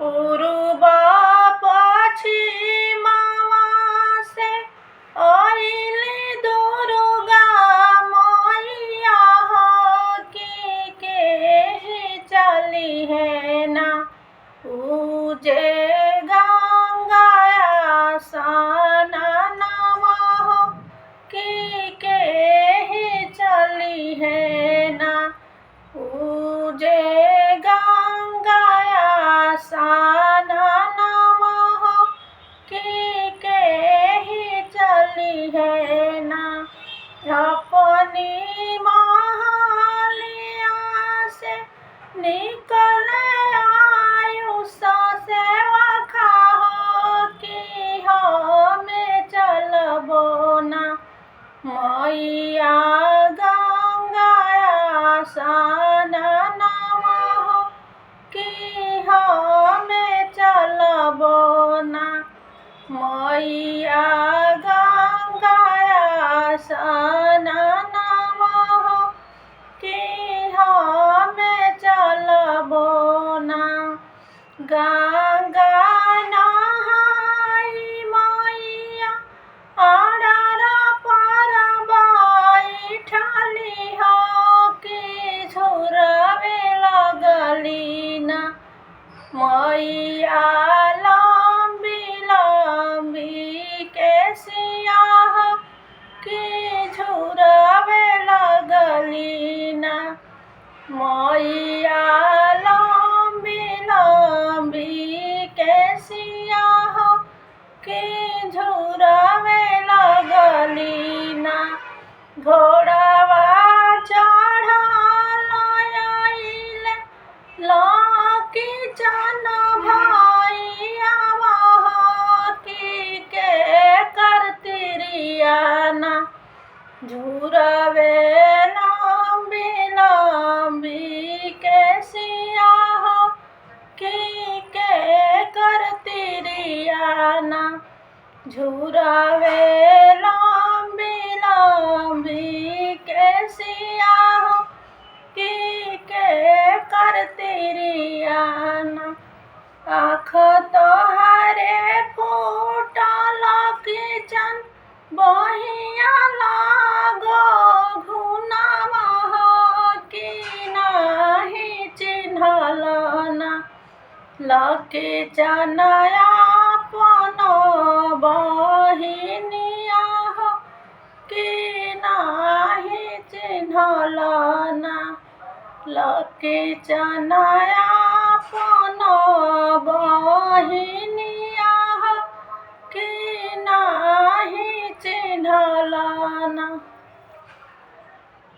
पूर्वा पश्चिमवा से आइली दुर्गा मैया हो के चली है ना पूजे गंगा सननवा हो के चली है ना पूजे गंगा सननवा हो के चली है ना अपनी महलिया से निकल आयुष सेवा खाओ कि हमें चलबो ना मैया गंगा सननवा हो कि हमें चलबो ना मैया गंगा सननवा हो कि हमें चलबो ना गंगा नहाई मैया अडारा पर बैठली हो कि झुरवे लगली ना मैया लंबी लंबी केसिया हो कि झुरवे लगली ना मैया लंबी लंबी केसिया हो कि झुरवे लगली ना घोड़वा चढ़ल आइले लकी चन भैया हो कि के करतिरिया ना झुरवे लंबी लंबी केसिया हो कि के करतिरिया ना झुरवे लंबी लंबी केसिया हो कि के करतिरिया ना आँख तोहरे फूटल किचन बहिया लागो घुनावा हो कि नाही चिन्हल ना लकी चनया अपन बहिनिया हो कि नाही चिन्हल ना लकी चनया अपन बहिनिया हो कि नाही चिन्हल ना।